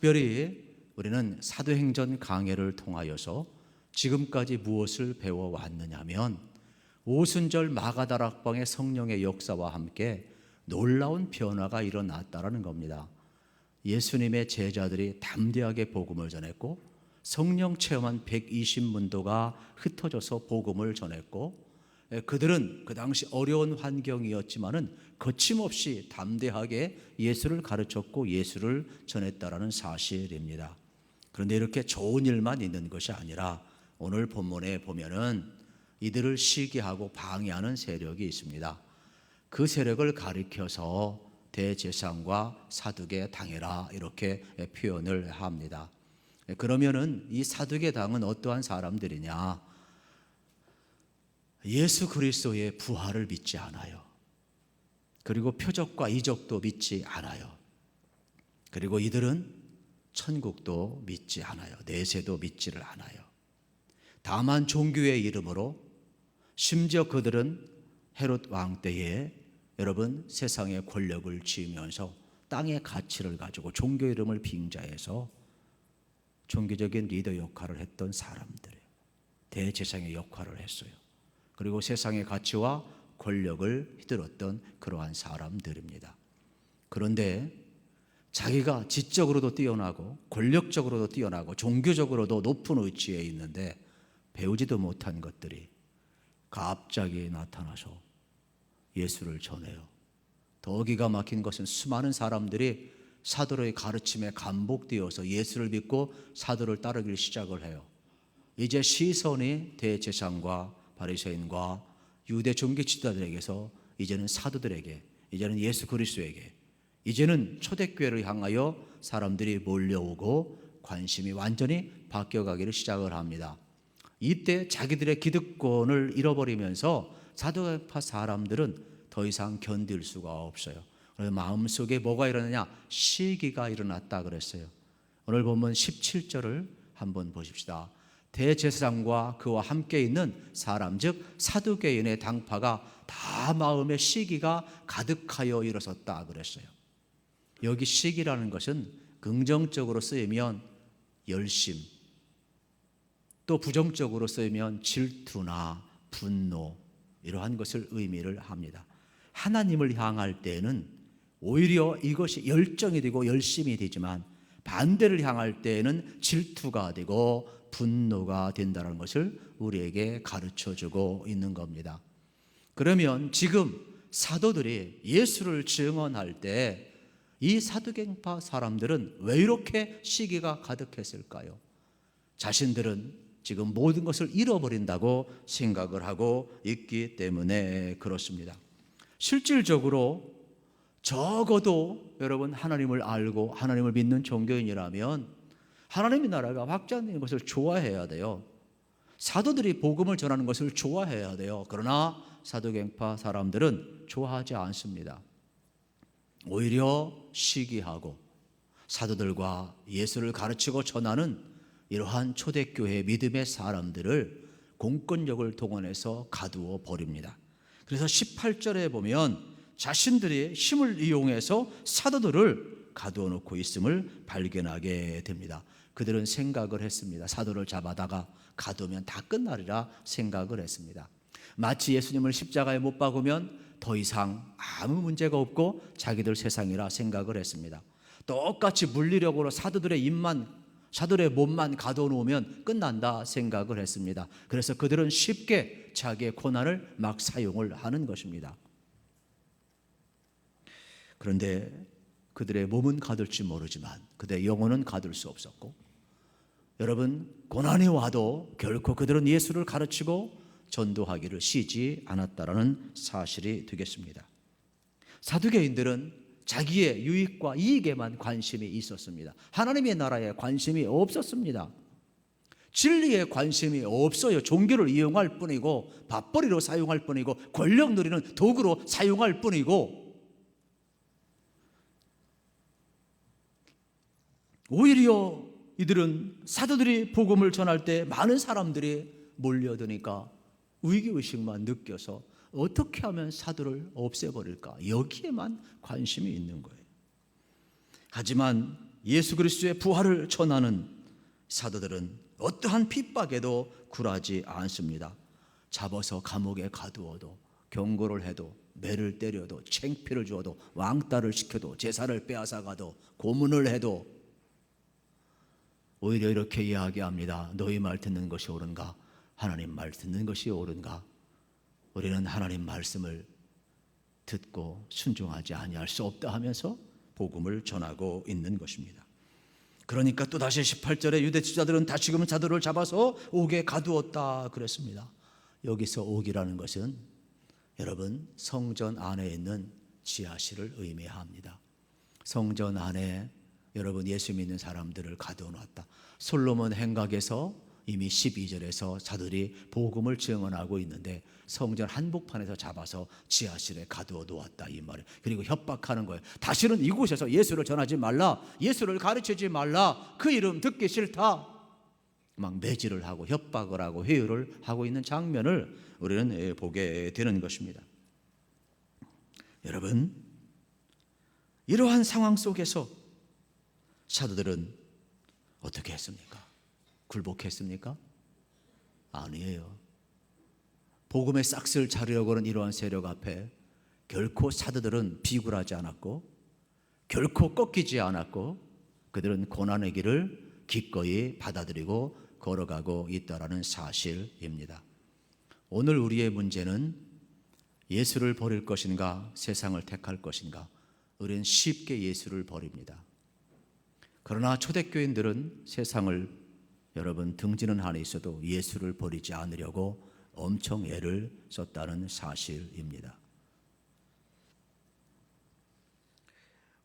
특별히 우리는 사도행전 강해를 통하여서 지금까지 무엇을 배워왔느냐면 오순절 마가다락방의 성령의 역사와 함께 놀라운 변화가 일어났다라는 겁니다. 예수님의 제자들이 담대하게 복음을 전했고 성령 체험한 120문도가 흩어져서 복음을 전했고 그들은 그 당시 어려운 환경이었지만은 거침없이 담대하게 예수를 가르쳤고 예수를 전했다라는 사실입니다. 그런데 이렇게 좋은 일만 있는 것이 아니라 오늘 본문에 보면은 이들을 시기하고 방해하는 세력이 있습니다. 그 세력을 가리켜서 대제사장과 사두개 당해라 이렇게 표현을 합니다. 그러면은 이 사두개 당은 어떠한 사람들이냐? 예수 그리스도의 부활을 믿지 않아요. 그리고 표적과 이적도 믿지 않아요. 그리고 이들은 천국도 믿지 않아요. 내세도 믿지를 않아요. 다만 종교의 이름으로, 심지어 그들은 헤롯 왕 때에 여러분 세상의 권력을 쥐면서 땅의 가치를 가지고 종교 이름을 빙자해서 종교적인 리더 역할을 했던 사람들이에요. 대제사장의 역할을 했어요. 그리고 세상의 가치와 권력을 휘둘렀던 그러한 사람들입니다. 그런데 자기가 지적으로도 뛰어나고 권력적으로도 뛰어나고 종교적으로도 높은 위치에 있는데 배우지도 못한 것들이 갑자기 나타나서 예수를 전해요. 더 기가 막힌 것은 수많은 사람들이 사도의 가르침에 감복되어서 예수를 믿고 사도를 따르기를 시작을 해요. 이제 시선이 대제사장과 바리새인과 유대 종교 지도자들에게서 이제는 사도들에게, 이제는 예수 그리스도에게, 이제는 초대교회를 향하여 사람들이 몰려오고 관심이 완전히 바뀌어가기를 시작을 합니다. 이때 자기들의 기득권을 잃어버리면서 사도파 사람들은 더 이상 견딜 수가 없어요. 그래서 마음속에 뭐가 일어나냐? 시기가 일어났다 그랬어요. 오늘 보면 17절을 한번 보십시다. 대제사장과 그와 함께 있는 사람, 즉 사두개인의 당파가 다 마음에 시기가 가득하여 일어섰다 그랬어요. 여기 시기라는 것은 긍정적으로 쓰이면 열심, 또 부정적으로 쓰이면 질투나 분노, 이러한 것을 의미를 합니다. 하나님을 향할 때는 오히려 이것이 열정이 되고 열심이 되지만 반대를 향할 때에는 질투가 되고 분노가 된다는 것을 우리에게 가르쳐주고 있는 겁니다. 그러면 지금 사도들이 예수를 증언할 때 이 사두개파 사람들은 왜 이렇게 시기가 가득했을까요? 자신들은 지금 모든 것을 잃어버린다고 생각을 하고 있기 때문에 그렇습니다. 실질적으로 적어도 여러분 하나님을 알고 하나님을 믿는 종교인이라면 하나님의 나라가 확장되는 것을 좋아해야 돼요. 사도들이 복음을 전하는 것을 좋아해야 돼요. 그러나 사두개파 사람들은 좋아하지 않습니다. 오히려 시기하고 사도들과 예수를 가르치고 전하는 이러한 초대교회 믿음의 사람들을 공권력을 동원해서 가두어 버립니다. 그래서 18절에 보면 자신들의 힘을 이용해서 사도들을 가두어 놓고 있음을 발견하게 됩니다. 그들은 생각을 했습니다. 사도를 잡아다가 가두면 다 끝나리라 생각을 했습니다. 마치 예수님을 십자가에 못 박으면 더 이상 아무 문제가 없고 자기들 세상이라 생각을 했습니다. 똑같이 물리력으로 사도들의 몸만 가둬 놓으면 끝난다 생각을 했습니다. 그래서 그들은 쉽게 자기의 고난을 막 사용을 하는 것입니다. 그런데 그들의 몸은 가둘지 모르지만 그들의 영혼은 가둘 수 없었고, 여러분 고난이 와도 결코 그들은 예수를 가르치고 전도하기를 쉬지 않았다라는 사실이 되겠습니다. 사두개인들은 자기의 유익과 이익에만 관심이 있었습니다. 하나님의 나라에 관심이 없었습니다. 진리에 관심이 없어요. 종교를 이용할 뿐이고 밥벌이로 사용할 뿐이고 권력 누리는 도구로 사용할 뿐이고, 오히려 이들은 사도들이 복음을 전할 때 많은 사람들이 몰려드니까 위기의식만 느껴서 어떻게 하면 사도를 없애버릴까, 여기에만 관심이 있는 거예요. 하지만 예수 그리스도의 부활을 전하는 사도들은 어떠한 핍박에도 굴하지 않습니다. 잡아서 감옥에 가두어도, 경고를 해도, 매를 때려도, 창피를 주어도, 왕따를 시켜도, 제사를 빼앗아가도, 고문을 해도 오히려 이렇게 이야기합니다. 너희 말 듣는 것이 옳은가? 하나님 말 듣는 것이 옳은가? 우리는 하나님 말씀을 듣고 순종하지 아니할 수 없다 하면서 복음을 전하고 있는 것입니다. 그러니까 또다시 18절에 유대 지도자들은 다시금 사도를 잡아서 옥에 가두었다 그랬습니다. 여기서 옥이라는 것은 여러분 성전 안에 있는 지하실을 의미합니다. 성전 안에 여러분 예수 믿는 사람들을 가두어놨다. 솔로몬 행각에서 이미 12절에서 사도들이 복음을 증언하고 있는데 성전 한복판에서 잡아서 지하실에 가두어 놓았다 이 말이에요. 그리고 협박하는 거예요. 다시는 이곳에서 예수를 전하지 말라, 예수를 가르치지 말라, 그 이름 듣기 싫다, 막 매질을 하고 협박을 하고 회유를 하고 있는 장면을 우리는 보게 되는 것입니다. 여러분, 이러한 상황 속에서 사도들은 어떻게 했습니까? 굴복했습니까? 아니에요. 복음의 싹을 자르려고 하는 이러한 세력 앞에 결코 사도들은 비굴하지 않았고 결코 꺾이지 않았고 그들은 고난의 길을 기꺼이 받아들이고 걸어가고 있다라는 사실입니다. 오늘 우리의 문제는 예수를 버릴 것인가 세상을 택할 것인가? 우리는 쉽게 예수를 버립니다. 그러나 초대교인들은 세상을 여러분 등지는 한에 있어도 예수를 버리지 않으려고 엄청 애를 썼다는 사실입니다.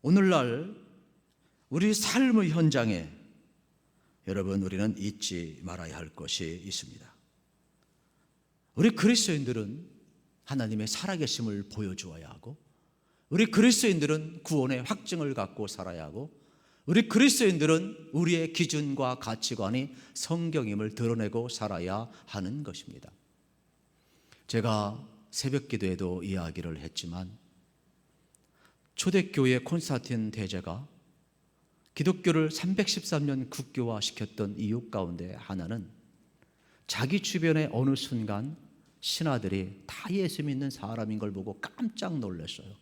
오늘날 우리 삶의 현장에 여러분 우리는 잊지 말아야 할 것이 있습니다. 우리 그리스도인들은 하나님의 살아계심을 보여주어야 하고 우리 그리스도인들은 구원의 확증을 갖고 살아야 하고 우리 그리스도인들은 우리의 기준과 가치관이 성경임을 드러내고 살아야 하는 것입니다. 제가 새벽 기도에도 이야기를 했지만 초대교회 콘스탄틴 대제가 기독교를 313년 국교화시켰던 이유 가운데 하나는 자기 주변의 어느 순간 신하들이 다 예수 믿는 사람인 걸 보고 깜짝 놀랐어요.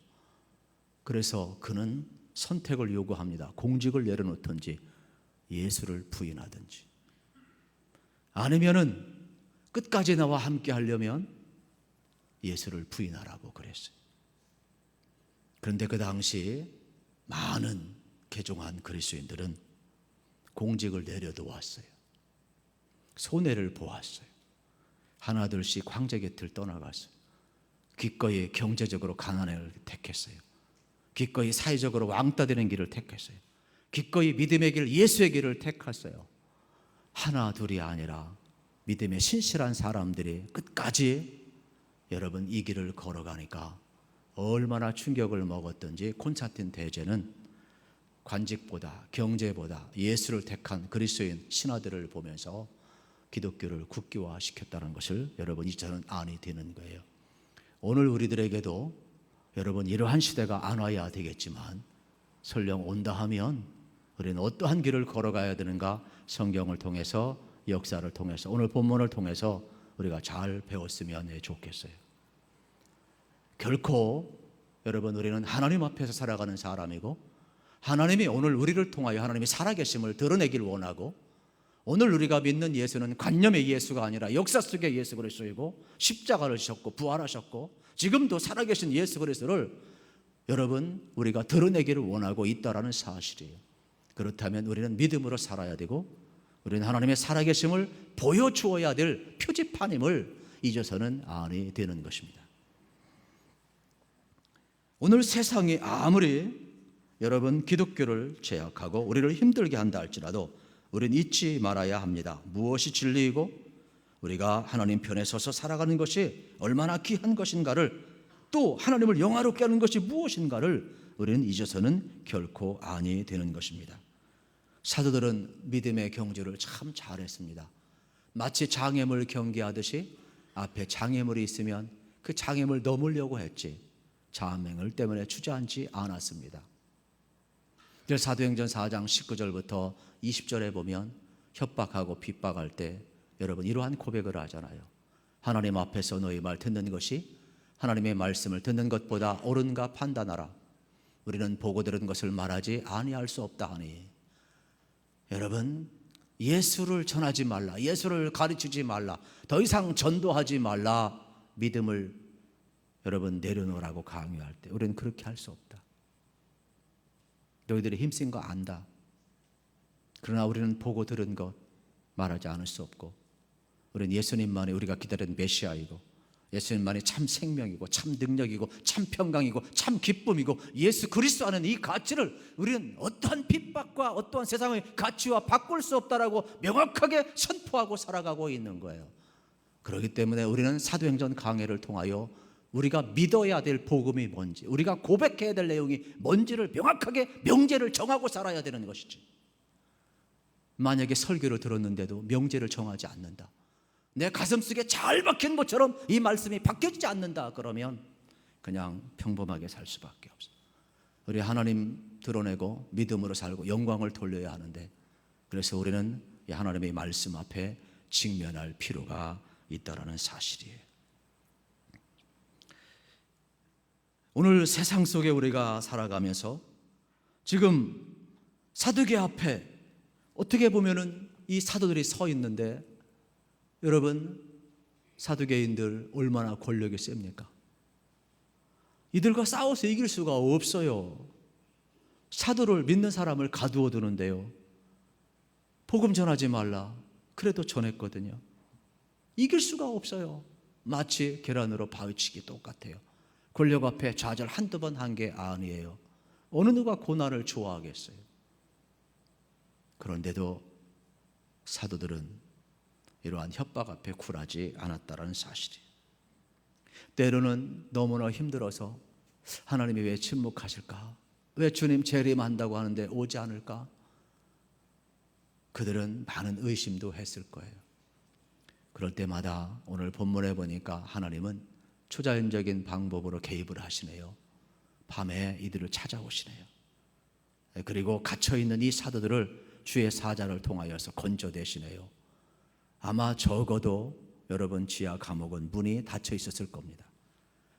그래서 그는 선택을 요구합니다. 공직을 내려놓든지 예수를 부인하든지 아니면은 끝까지 나와 함께 하려면 예수를 부인하라고 그랬어요. 그런데 그 당시 많은 개종한 그리스도인들은 공직을 내려놓았어요. 손해를 보았어요. 하나둘씩 황제 곁을 떠나갔어요. 기꺼이 경제적으로 가난을 택했어요. 기꺼이 사회적으로 왕따 되는 길을 택했어요. 기꺼이 믿음의 길, 예수의 길을 택했어요. 하나 둘이 아니라 믿음의 신실한 사람들이 끝까지 여러분 이 길을 걸어가니까 얼마나 충격을 먹었던지 콘스탄틴 대제는 관직보다 경제보다 예수를 택한 그리스도인 신하들을 보면서 기독교를 국교화시켰다는 것을 여러분 이제는 안이 되는 거예요. 오늘 우리들에게도 여러분 이러한 시대가 안 와야 되겠지만 설령 온다 하면 우리는 어떠한 길을 걸어가야 되는가 성경을 통해서 역사를 통해서 오늘 본문을 통해서 우리가 잘 배웠으면 좋겠어요. 결코 여러분 우리는 하나님 앞에서 살아가는 사람이고 하나님이 오늘 우리를 통하여 하나님이 살아계심을 드러내길 원하고 오늘 우리가 믿는 예수는 관념의 예수가 아니라 역사 속의 예수 그리스도이고 십자가를 지셨고 부활하셨고 지금도 살아계신 예수 그리스도를 여러분 우리가 드러내기를 원하고 있다라는 사실이에요. 그렇다면 우리는 믿음으로 살아야 되고 우리는 하나님의 살아계심을 보여주어야 될 표지판임을 잊어서는 아니 되는 것입니다. 오늘 세상이 아무리 여러분 기독교를 제약하고 우리를 힘들게 한다 할지라도 우리는 잊지 말아야 합니다. 무엇이 진리이고 우리가 하나님 편에 서서 살아가는 것이 얼마나 귀한 것인가를 또 하나님을 영화롭게 하는 것이 무엇인가를 우리는 잊어서는 결코 아니 되는 것입니다. 사도들은 믿음의 경주를 참 잘했습니다. 마치 장애물 경기하듯이 앞에 장애물이 있으면 그 장애물 넘으려고 했지 장애물 때문에 주저앉지 않았습니다. 사도행전 4장 19절부터 20절에 보면 협박하고 핍박할 때 여러분 이러한 고백을 하잖아요. 하나님 앞에서 너희 말 듣는 것이 하나님의 말씀을 듣는 것보다 옳은가 판단하라. 우리는 보고 들은 것을 말하지 아니할 수 없다 하니. 여러분, 예수를 전하지 말라, 예수를 가르치지 말라, 더 이상 전도하지 말라, 믿음을 여러분 내려놓으라고 강요할 때 우리는 그렇게 할 수 없다. 너희들이 힘쓴 거 안다. 그러나 우리는 보고 들은 것 말하지 않을 수 없고, 우리는 예수님만이 우리가 기다리는 메시아이고, 예수님만이 참 생명이고 참 능력이고 참 평강이고 참 기쁨이고, 예수 그리스도 하는 이 가치를 우리는 어떠한 핍박과 어떠한 세상의 가치와 바꿀 수 없다라고 명확하게 선포하고 살아가고 있는 거예요. 그렇기 때문에 우리는 사도행전 강해를 통하여 우리가 믿어야 될 복음이 뭔지, 우리가 고백해야 될 내용이 뭔지를 명확하게 명제를 정하고 살아야 되는 것이지. 만약에 설교를 들었는데도 명제를 정하지 않는다, 내 가슴속에 잘 박힌 것처럼 이 말씀이 바뀌어지지 않는다, 그러면 그냥 평범하게 살 수밖에 없어요. 우리 하나님 드러내고 믿음으로 살고 영광을 돌려야 하는데, 그래서 우리는 이 하나님의 말씀 앞에 직면할 필요가 있다라는 사실이에요. 오늘 세상 속에 우리가 살아가면서 지금 사두개 앞에 어떻게 보면은 이 사도들이 서 있는데, 여러분 사두개인들 얼마나 권력이 셉니까? 이들과 싸워서 이길 수가 없어요. 사도를 믿는 사람을 가두어 두는데요, 복음 전하지 말라 그래도 전했거든요. 이길 수가 없어요. 마치 계란으로 바위치기 똑같아요. 권력 앞에 좌절 한두 번 한 게 아니에요. 어느 누가 고난을 좋아하겠어요. 그런데도 사도들은 이러한 협박 앞에 굴하지 않았다는 사실이에요. 때로는 너무나 힘들어서 하나님이 왜 침묵하실까? 왜 주님 재림한다고 하는데 오지 않을까? 그들은 많은 의심도 했을 거예요. 그럴 때마다 오늘 본문에 보니까 하나님은 초자연적인 방법으로 개입을 하시네요. 밤에 이들을 찾아오시네요. 그리고 갇혀있는 이 사도들을 주의 사자를 통하여서 건져내시네요. 아마 적어도 여러분 지하 감옥은 문이 닫혀 있었을 겁니다.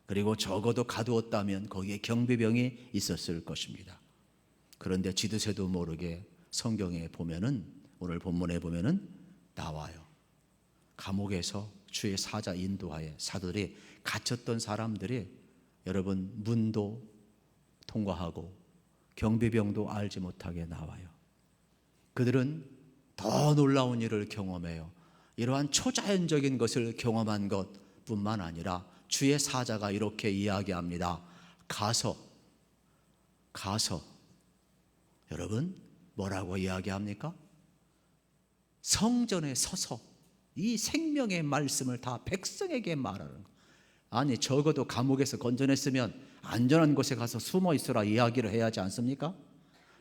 그리고 적어도 가두었다면 거기에 경비병이 있었을 것입니다. 그런데 지도새도 모르게 성경에 보면은, 오늘 본문에 보면은 나와요. 감옥에서 주의 사자 인도하에 사도들이 갇혔던 사람들이 여러분 문도 통과하고 경비병도 알지 못하게 나와요. 그들은 더 놀라운 일을 경험해요. 이러한 초자연적인 것을 경험한 것뿐만 아니라 주의 사자가 이렇게 이야기합니다. 가서 여러분 뭐라고 이야기합니까? 성전에 서서 이 생명의 말씀을 다 백성에게 말하는 거. 아니 적어도 감옥에서 건져냈으면 안전한 곳에 가서 숨어 있으라 이야기를 해야 하지 않습니까?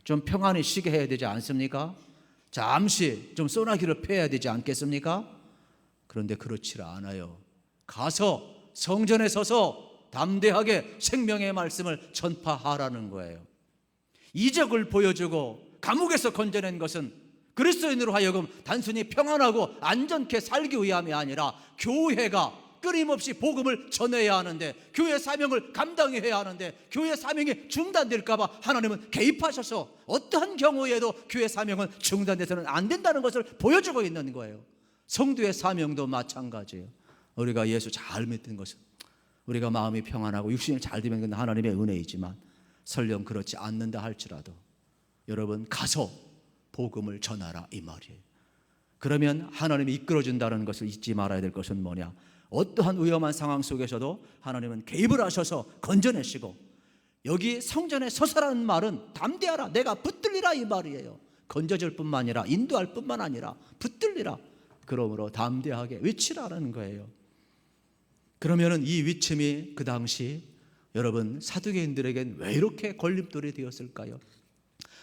좀 평안히 쉬게 해야 되지 않습니까? 잠시 좀 소나기를 펴야 되지 않겠습니까? 그런데 그렇지 않아요. 가서 성전에 서서 담대하게 생명의 말씀을 전파하라는 거예요. 이적을 보여주고 감옥에서 건져낸 것은 그리스도인으로 하여금 단순히 평안하고 안전케 살기 위함이 아니라 교회가 끊임없이 복음을 전해야 하는데, 교회 사명을 감당해야 하는데, 교회 사명이 중단될까 봐 하나님은 개입하셔서 어떠한 경우에도 교회 사명은 중단돼서는 안 된다는 것을 보여주고 있는 거예요. 성도의 사명도 마찬가지예요. 우리가 예수 잘 믿는 것은 우리가 마음이 평안하고 육신이 잘 되면 그건 하나님의 은혜이지만, 설령 그렇지 않는다 할지라도 여러분 가서 복음을 전하라 이 말이에요. 그러면 하나님이 이끌어준다는 것을 잊지 말아야 될 것은 뭐냐? 어떠한 위험한 상황 속에서도 하나님은 개입을 하셔서 건져내시고, 여기 성전에 서서라는 말은 담대하라, 내가 붙들리라 이 말이에요. 건져줄 뿐만 아니라 인도할 뿐만 아니라 붙들리라. 그러므로 담대하게 외치라는 거예요. 그러면은 이 위침이 그 당시 여러분 사두개인들에겐 왜 이렇게 걸림돌이 되었을까요?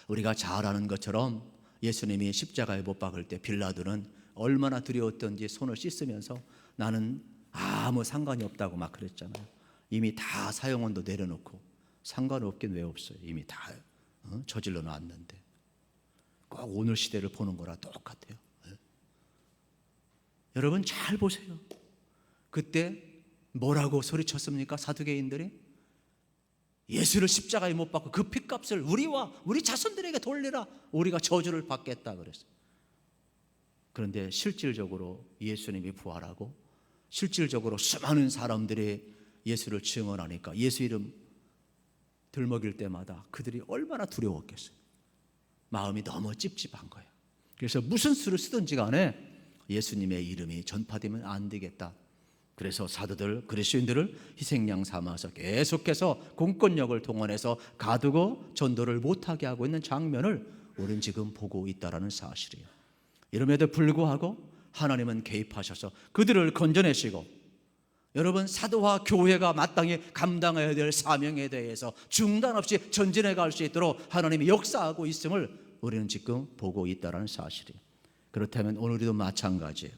우리가 잘 아는 것처럼 예수님이 십자가에 못 박을 때 빌라도는 얼마나 두려웠던지 손을 씻으면서 나는 아무 상관이 없다고 막 그랬잖아요. 이미 다 사형원도 내려놓고 상관없긴 왜 없어요. 이미 다 저질러 놨는데 꼭 오늘 시대를 보는 거랑 똑같아요. 여러분 잘 보세요. 그때 뭐라고 소리쳤습니까? 사두개인들이 예수를 십자가에 못 박고 그 핏값을 우리와 우리 자손들에게 돌리라. 우리가 저주를 받겠다 그랬어요. 그런데 실질적으로 예수님이 부활하고 실질적으로 수많은 사람들이 예수를 증언하니까 예수 이름 들먹일 때마다 그들이 얼마나 두려웠겠어요. 마음이 너무 찝찝한 거예요. 그래서 무슨 수를 쓰든지 간에 예수님의 이름이 전파되면 안 되겠다. 그래서 사도들, 그리스도인들을 희생양 삼아서 계속해서 공권력을 동원해서 가두고 전도를 못하게 하고 있는 장면을 우리는 지금 보고 있다는 사실이에요. 이름에도 불구하고 하나님은 개입하셔서 그들을 건져내시고, 여러분 사도와 교회가 마땅히 감당해야 될 사명에 대해서 중단 없이 전진해 갈 수 있도록 하나님이 역사하고 있음을 우리는 지금 보고 있다는 사실이에요. 그렇다면 오늘도 마찬가지예요.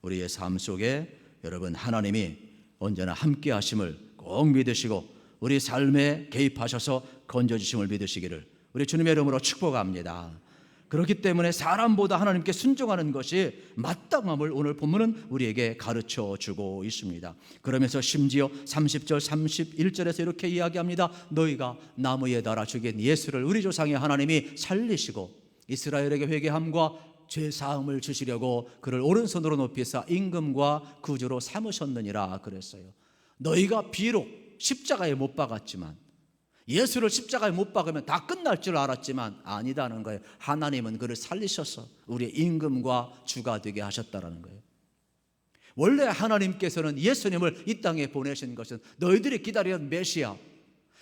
우리의 삶 속에 여러분 하나님이 언제나 함께 하심을 꼭 믿으시고 우리 삶에 개입하셔서 건져주심을 믿으시기를 우리 주님의 이름으로 축복합니다. 그렇기 때문에 사람보다 하나님께 순종하는 것이 마땅함을 오늘 본문은 우리에게 가르쳐 주고 있습니다. 그러면서 심지어 30절 31절에서 이렇게 이야기합니다. 너희가 나무에 달아 죽인 예수를 우리 조상의 하나님이 살리시고 이스라엘에게 회개함과 죄사함을 주시려고 그를 오른손으로 높이사 임금과 구주로 삼으셨느니라 그랬어요. 너희가 비록 십자가에 못 박았지만, 예수를 십자가에 못 박으면 다 끝날 줄 알았지만 아니다는 거예요. 하나님은 그를 살리셔서 우리의 임금과 주가 되게 하셨다는 거예요. 원래 하나님께서는 예수님을 이 땅에 보내신 것은 너희들이 기다리는 메시아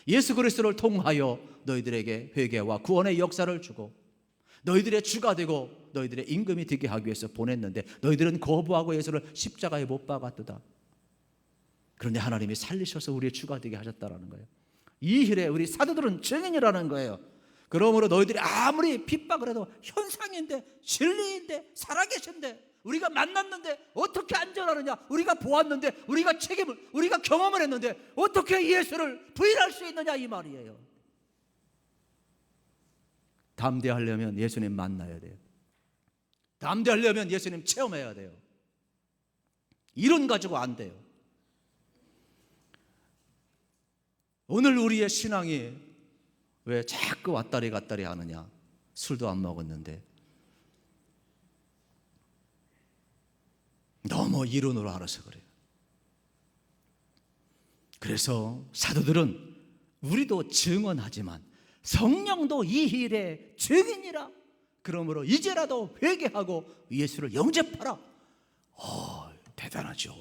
예수 그리스도를 통하여 너희들에게 회개와 구원의 역사를 주고 너희들의 주가 되고 너희들의 임금이 되게 하기 위해서 보냈는데 너희들은 거부하고 예수를 십자가에 못 박았도다. 그런데 하나님이 살리셔서 우리의 주가 되게 하셨다는 거예요. 이 일에 우리 사도들은 증인이라는 거예요. 그러므로 너희들이 아무리 핍박을 해도 현상인데 진리인데 살아계신데 우리가 만났는데 어떻게 안전하느냐, 우리가 보았는데 우리가 책임을 우리가 경험을 했는데 어떻게 예수를 부인할 수 있느냐 이 말이에요. 담대하려면 예수님 만나야 돼요. 담대하려면 예수님 체험해야 돼요. 이론 가지고 안 돼요. 오늘 우리의 신앙이 왜 자꾸 왔다리 갔다리 하느냐? 술도 안 먹었는데 너무 이론으로 알아서 그래요. 그래서 사도들은 우리도 증언하지만 성령도 이 일의 증인이라. 그러므로 이제라도 회개하고 예수를 영접하라. 대단하죠.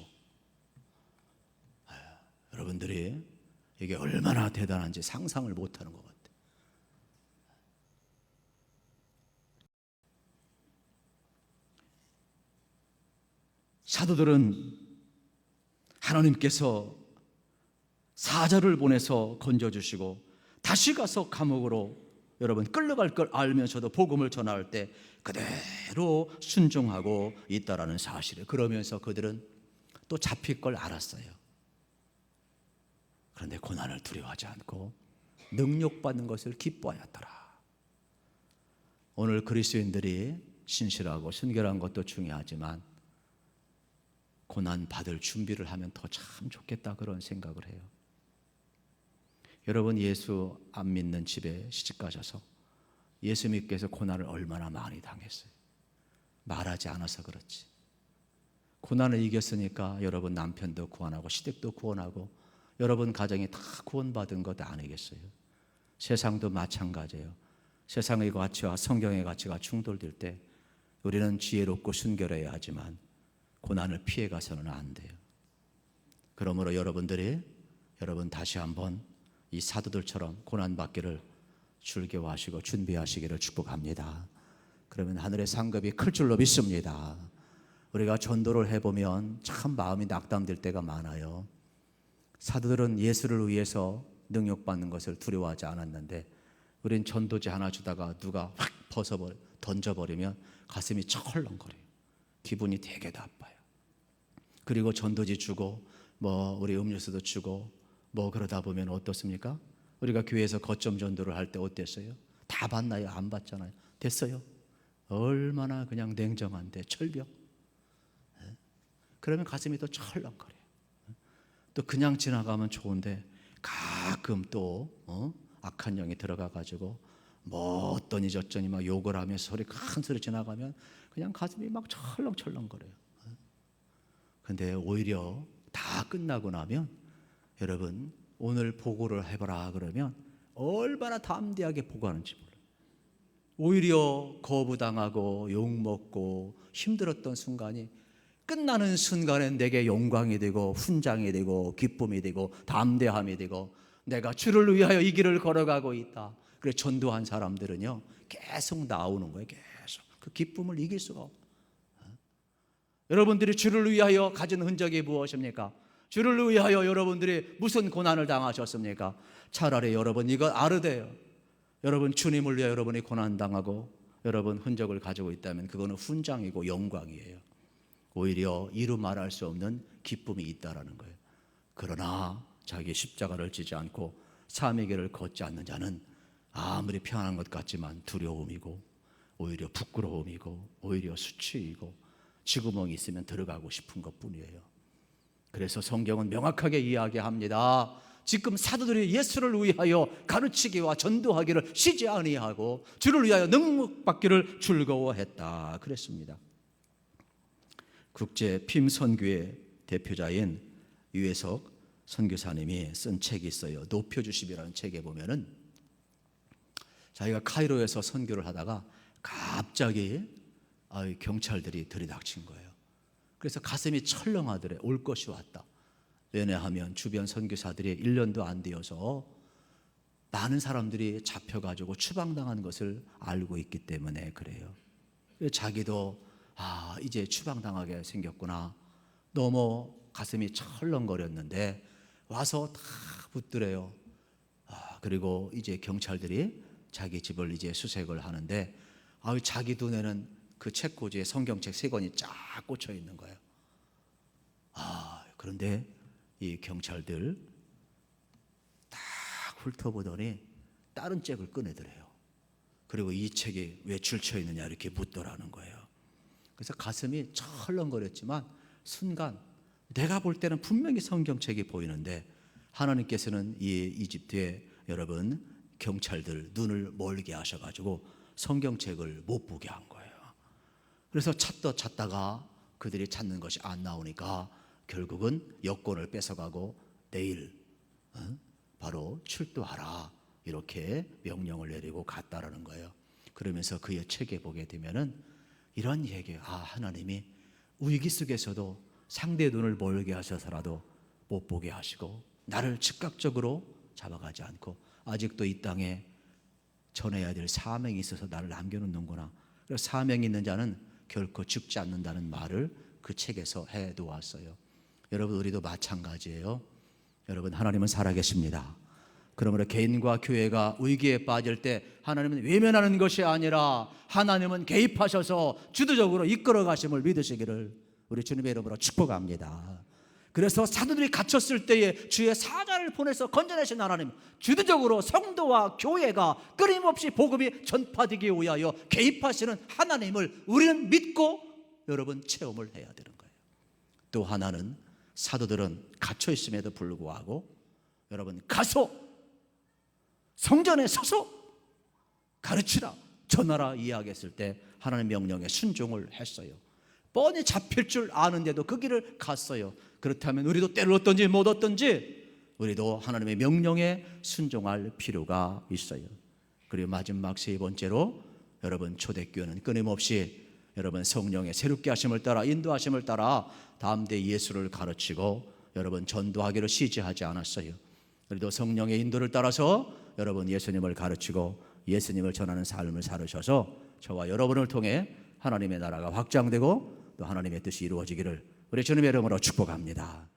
여러분들이 이게 얼마나 대단한지 상상을 못하는 것 같아요. 사도들은 하나님께서 사자를 보내서 건져주시고 다시 가서 감옥으로 여러분 끌려갈 걸 알면서도 복음을 전할 때 그대로 순종하고 있다라는 사실을, 그러면서 그들은 또 잡힐 걸 알았어요. 그런데 고난을 두려워하지 않고 능력받는 것을 기뻐하였더라. 오늘 그리스도인들이 신실하고 순결한 것도 중요하지만 고난 받을 준비를 하면 더 참 좋겠다 그런 생각을 해요. 여러분 예수 안 믿는 집에 시집 가셔서 예수 믿기 위해서 고난을 얼마나 많이 당했어요. 말하지 않아서 그렇지. 고난을 이겼으니까 여러분 남편도 구원하고 시댁도 구원하고 여러분 가정이 다 구원받은 것 아니겠어요? 세상도 마찬가지예요. 세상의 가치와 성경의 가치가 충돌될 때 우리는 지혜롭고 순결해야 하지만 고난을 피해가서는 안 돼요. 그러므로 여러분 다시 한번 이 사도들처럼 고난받기를 즐겨하시고 준비하시기를 축복합니다. 그러면 하늘의 상급이 클 줄로 믿습니다. 우리가 전도를 해보면 참 마음이 낙담될 때가 많아요. 사도들은 예수를 위해서 능력받는 것을 두려워하지 않았는데 우린 전도지 하나 주다가 누가 확 던져버리면 가슴이 철렁거려요. 기분이 되게 나빠요. 그리고 전도지 주고 우리 음료수도 주고 그러다 보면 어떻습니까? 우리가 교회에서 거점 전도를 할 때 어땠어요? 다 받나요? 안 받잖아요. 됐어요. 얼마나 그냥 냉정한데, 철벽. 그러면 가슴이 또 철렁거려요. 또 그냥 지나가면 좋은데 가끔 또 악한 영이 들어가가지고 뭐 어떠니 저쩌니 막 욕을 하면서 큰 소리 지나가면 그냥 가슴이 막 철렁철렁거려요. 근데 오히려 다 끝나고 나면, 여러분 오늘 보고를 해봐라 그러면 얼마나 담대하게 보고하는지 몰라요. 오히려 거부당하고 욕먹고 힘들었던 순간이 끝나는 순간엔 내게 영광이 되고 훈장이 되고 기쁨이 되고 담대함이 되고, 내가 주를 위하여 이 길을 걸어가고 있다. 그래 전도한 사람들은요 계속 나오는 거예요. 계속 그 기쁨을 이길 수가 없어요. 여러분들이 주를 위하여 가진 흔적이 무엇입니까? 주를 위하여 여러분들이 무슨 고난을 당하셨습니까? 차라리 여러분 이거 아르돼요. 여러분 주님을 위하여 여러분이 고난당하고 여러분 흔적을 가지고 있다면 그거는 훈장이고 영광이에요. 오히려 이루 말할 수 없는 기쁨이 있다라는 거예요. 그러나 자기 십자가를 지지 않고 삶의 길을 걷지 않는 자는 아무리 평안한 것 같지만 두려움이고 오히려 부끄러움이고 오히려 수치이고 쥐구멍이 있으면 들어가고 싶은 것뿐이에요. 그래서 성경은 명확하게 이야기합니다. 지금 사도들이 예수를 위하여 가르치기와 전도하기를 쉬지 아니하고 주를 위하여 능력받기를 즐거워했다 그랬습니다. 국제 핌 선교의 대표자인 유해석 선교사님이 쓴 책이 있어요. 높여주십이라는 책에 보면은 자기가 카이로에서 선교를 하다가 갑자기 경찰들이 들이닥친 거예요. 그래서 가슴이 철렁하더래. 올 것이 왔다. 왜냐하면 주변 선교사들이 1년도 안 되어서 많은 사람들이 잡혀가지고 추방당한 것을 알고 있기 때문에 그래요. 자기도 이제 추방당하게 생겼구나. 너무 가슴이 철렁거렸는데 와서 다 붙더래요. 그리고 이제 경찰들이 자기 집을 이제 수색을 하는데 자기 눈에는 그 책꽂이에 성경책 3권이 쫙 꽂혀 있는 거예요. 그런데 이 경찰들 딱 훑어보더니 다른 책을 꺼내더래요. 그리고 이 책이 왜 줄쳐 있느냐 이렇게 묻더라는 거예요. 그래서 가슴이 철렁거렸지만 순간 내가 볼 때는 분명히 성경책이 보이는데 하나님께서는 이 이집트의 여러분 경찰들 눈을 멀게 하셔가지고 성경책을 못 보게 한 거예요. 그래서 찾다가 그들이 찾는 것이 안 나오니까 결국은 여권을 뺏어가고 내일 바로 출두하라 이렇게 명령을 내리고 갔다라는 거예요. 그러면서 그의 책에 보게 되면은 이런 얘기예요. 하나님이 위기 속에서도 상대의 눈을 멀게 하셔서라도 못 보게 하시고 나를 즉각적으로 잡아가지 않고 아직도 이 땅에 전해야 될 사명이 있어서 나를 남겨놓는구나. 그래서 사명이 있는 자는 결코 죽지 않는다는 말을 그 책에서 해놓았어요. 여러분 우리도 마찬가지예요. 여러분 하나님은 살아계십니다. 그러므로 개인과 교회가 위기에 빠질 때 하나님은 외면하는 것이 아니라 하나님은 개입하셔서 주도적으로 이끌어 가심을 믿으시기를 우리 주님의 이름으로 축복합니다. 그래서 사도들이 갇혔을 때에 주의 사자를 보내서 건져내신 하나님, 주도적으로 성도와 교회가 끊임없이 복음이 전파되기 위하여 개입하시는 하나님을 우리는 믿고 여러분 체험을 해야 되는 거예요. 또 하나는 사도들은 갇혀 있음에도 불구하고 여러분 가서 성전에 서서 가르치라 전하라 이야기했을 때 하나님 명령에 순종을 했어요. 뻔히 잡힐 줄 아는데도 그 길을 갔어요. 그렇다면 우리도 때를 얻든지 못 얻든지 우리도 하나님의 명령에 순종할 필요가 있어요. 그리고 마지막 3번째로 여러분 초대교회는 끊임없이 여러분 성령의 새롭게 하심을 따라 인도하심을 따라 담대히 예수를 가르치고 여러분 전도하기를 쉬지하지 않았어요. 그래도 성령의 인도를 따라서 여러분 예수님을 가르치고 예수님을 전하는 삶을 살으셔서 저와 여러분을 통해 하나님의 나라가 확장되고 또 하나님의 뜻이 이루어지기를 우리 주님의 이름으로 축복합니다.